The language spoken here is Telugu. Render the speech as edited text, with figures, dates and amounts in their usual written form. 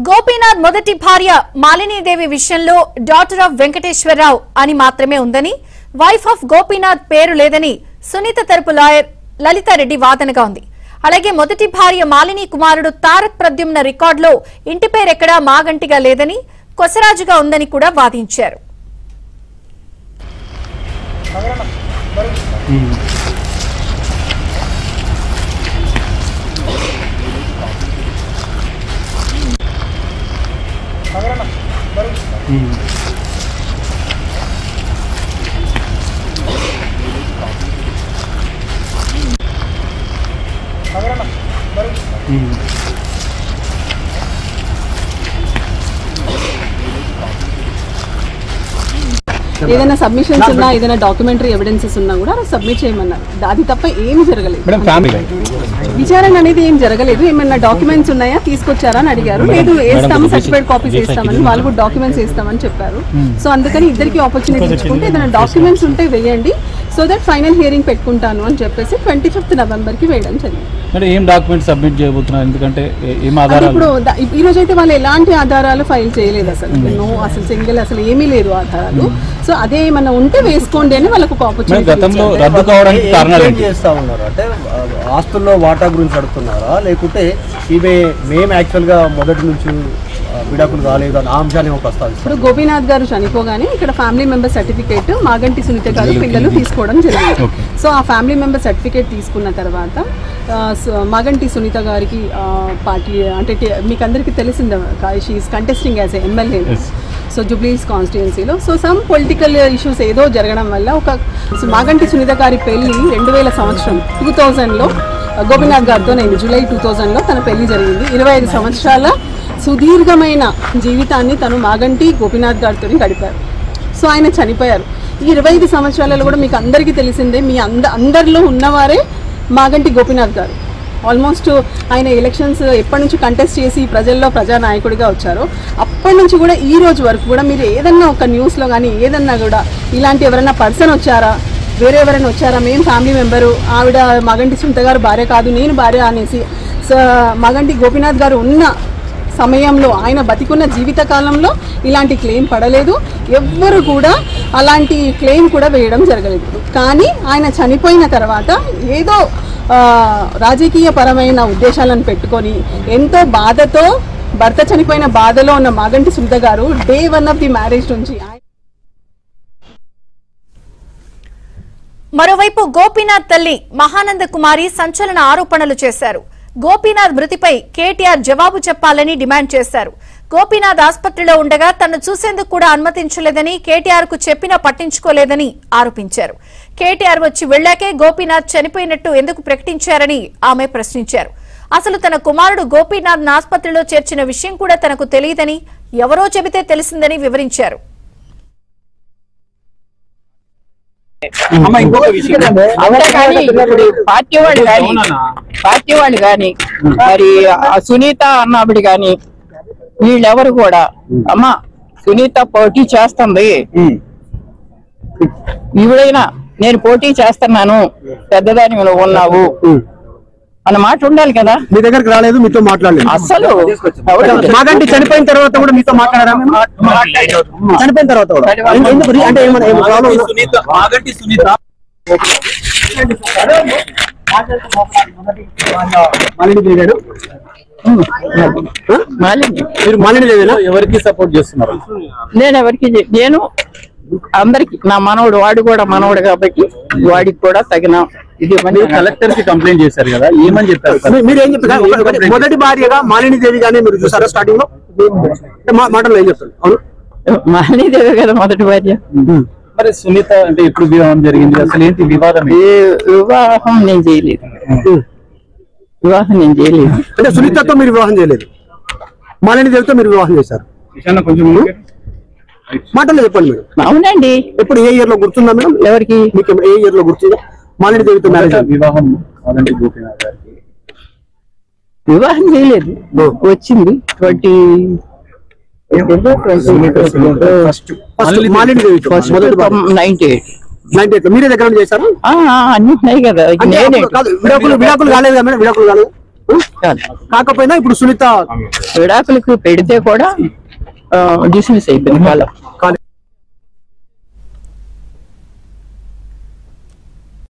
గోపీనాథ్ మొదటి భార్య మాలినీదేవి విషయంలో డాటర్ ఆఫ్ వెంకటేశ్వరరావు అని మాత్రమే ఉందని, వైఫ్ ఆఫ్ గోపీనాథ్ పేరు లేదని సునీత తరపు లాయర్ లలితారెడ్డి వాదనగా ఉంది. అలాగే మొదటి భార్య మాలిని కుమారుడు తారక్ ప్రద్యుమ్న రికార్డులో ఇంటి పేరెక్కడా మాగంటిగా లేదని, కొసరాజుగా ఉందని కూడా వాదించారు. ఏదైనా సబ్మిషన్స్ ఉన్నా, ఏదైనా డాక్యుమెంటరీ ఎవిడెన్సెస్ ఉన్నా కూడా సబ్మిట్ చేయమన్నారు. అది తప్ప ఏమి జరగలేదు. విచారణ అనేది ఏం జరగలేదు. ఏమైనా డాక్యుమెంట్స్ ఉన్నాయా తీసుకొచ్చారా అని అడిగారు. లేదు వేస్తాము, సర్టిఫైడ్ కాపీస్ వేస్తామని, వాళ్ళు కూడా డాక్యుమెంట్స్ వేస్తామని చెప్పారు. సో అందుకని ఇద్దరికి ఆపర్చునిటీ ఇచ్చుకుంటే ఏదైనా డాక్యుమెంట్స్ ఉంటే వేయండి, సో దట్ ఫైనల్ హియరింగ్ పెట్టుకుంటాను అని చెప్పేసి 25th నవంబర్కి వేయడం జరిగింది. ఏం డాక్యుమెంట్స్ సబ్మిట్ చేయబోతున్నారు? ఎందుకంటే ఇప్పుడు ఈ రోజు అయితే వాళ్ళు ఎలాంటి ఆధారాలు ఫైల్ చేయలేదు. అసలు సింగిల్ అసలు ఏమీ లేదు ఆధారాలు. సో అదే ఏమన్నా ఉంటే వేసుకోండి అని వాళ్ళకు ఒక ఆపర్చునిటీ. గతంలో రద్దు కావడానికి కారణాలు ఏంటి? చేస్తా ఉన్నారు అంటే ఆస్తుల్లో వాటా గురించి అడుగుతున్నారా, లేకుంటే మేము యాక్చువల్గా మొదటి నుంచి విడాకులు కాలేదు అని అంశాన్ని ప్రస్తావిస్తారు. ఇప్పుడు గోపీనాథ్ గారు చనిపోగానే ఇక్కడ family member certificate Maganti Sunitha గారు పిల్లలు తీసుకోవడం జరిగింది. సో ఆ ఫ్యామిలీ మెంబర్ సర్టిఫికేట్ తీసుకున్న తర్వాత మాగంటి సునీత గారికి పార్టీ అంటే మీకు అందరికీ తెలిసిందే, she is contesting as MLA so Jubilee Hills కాన్స్టిట్యుయెన్సీలో. సో సమ్ పొలిటికల్ ఇష్యూస్ ఏదో జరగడం వల్ల మాగంటి సునీత గారి పెళ్లి 2000 సంవత్సరం 2000లో గోపీనాథ్ గారితో నేను జూలై 2000లో తన పెళ్లి జరిగింది. 25 సంవత్సరాల సుదీర్ఘమైన జీవితాన్ని తను మాగంటి గోపీనాథ్ గారితో గడిపారు. సో ఆయన చనిపోయారు. ఈ 25 సంవత్సరాలలో కూడా మీకు అందరికీ తెలిసిందే, మీ అందరిలో ఉన్నవారే మాగంటి గోపీనాథ్ గారు. ఆల్మోస్ట్ ఆయన ఎలక్షన్స్ ఎప్పటి నుంచి కంటెస్ట్ చేసి ప్రజల్లో ప్రజానాయకుడిగా వచ్చారో అప్పటి నుంచి కూడా ఈ రోజు వరకు కూడా మీరు ఏదన్నా ఒక న్యూస్లో కానీ ఏదన్నా కూడా ఇలాంటి ఎవరైనా పర్సన్ వచ్చారా, వేరే ఎవరైనా వచ్చారా, మేము ఫ్యామిలీ మెంబరు, ఆవిడ మాగంటి సునీత గారు భార్య కాదు నేను భార్య అనేసి మాగంటి గోపీనాథ్ గారు ఉన్న సమయంలో ఆయన బతికున్న జీవితకాలంలో ఇలాంటి క్లెయిమ్ పడలేదు. ఎవ్వరు కూడా అలాంటి క్లెయిమ్ కూడా వేయడం జరగలేదు. కానీ ఆయన చనిపోయిన తర్వాత ఏదో రాజకీయ పరమైన ఉద్దేశాలను పెట్టుకొని ఎంతో బాధతో భర్త చనిపోయిన బాధలో ఉన్న మాగంటి సునీత గారు డే 1 ఆఫ్ ది మ్యారేజ్ నుంచి. మరోవైపు గోపీనాథ్ తల్లి మహానంద కుమారి సంచలన ఆరోపణలు చేశారు. గోపీనాథ్ మృతిపై కేటీఆర్ జవాబు చెప్పాలని డిమాండ్ చేశారు. గోపీనాథ్ ఆసుపత్రిలో ఉండగా తనను చూసేందుకు కూడా అనుమతించలేదని, కేటీఆర్ కు చెప్పినా పట్టించుకోలేదని ఆరోపించారు. కేటీఆర్ వచ్చి వెళ్లాకే గోపీనాథ్ చనిపోయినట్టు ఎందుకు ప్రకటించారని ఆమె ప్రశ్నించారు. అసలు తన కుమారుడు గోపీనాథ్ ఆసుపత్రిలో చేర్చిన విషయం కూడా తనకు తెలియదని, ఎవరో చెబితే తెలిసిందని వివరించారు. పార్టీ వాళ్ళు గాని మరి సునీత అన్నావిడ గాని వీళ్ళెవరు కూడా అమ్మా సునీత పోటీ చేస్తుంది, ఈవిడైనా నేను పోటీ చేస్తున్నాను పెద్దదాని ఉన్నావు అన్న మాట ఉండాలి కదా. మీ దగ్గరకు రాలేదు, మీతో మాట్లాడలేదు అసలు. మాగంటి చనిపోయిన తర్వాత కూడా మీతో మాట్లాడారా? చనిపోయిన తర్వాత కూడా అంటే ఎవరికి సపోర్ట్ చేస్తున్నారు? నేను అందరికి నా మనవడు, వాడు కూడా మనవడు కాబట్టి వాడికి కూడా తగిన ఇది. కలెక్టర్ కి కంప్లైంట్ చేశారు కదా, ఏమని చెప్పారు? మీరు ఏం చెప్తారు? మొదటి భార్యగా మాలినీదేవి గానే మీరు చూసారా స్టార్టింగ్ లో? మాటల్లో ఏం చెప్తారు? అవును, మాలినీదేవి కదా మొదటి భార్య. మరి సునీత అంటే ఎప్పుడు వివాహం జరిగింది, అసలు ఏంటి వివాదం? వివాహం నేను చేయలేదు. అంటే సునీతతో మీరు వివాహం చేయలేదు, మాలిని దేవితో మీరు వివాహం చేశారు. కొంచెం మాటల్లో చెప్పండి మేడం. అవునండి. ఎప్పుడు ఏ ఇయర్ లో గుర్తుందా మేడం? ఎవరికి? మీకు ఏ ఇయర్ లో గుర్తుందా మాలిని దేవితో మ్యారేజ్? వివాహం మాగంటి గోపీనాథ్ గారికి వివాహం చేయలేదు, వచ్చింది 98 మీరే దగ్గర చేశారు. అన్ని ఉన్నాయి కదా. విడాకులు కాలేదు కదా మేడం? విడాకులు కాలేదు. కాకపోయినా ఇప్పుడు సునీత విడాకులకు పెడితే కూడా డిస్మిస్ అయిపోయింది కాలం.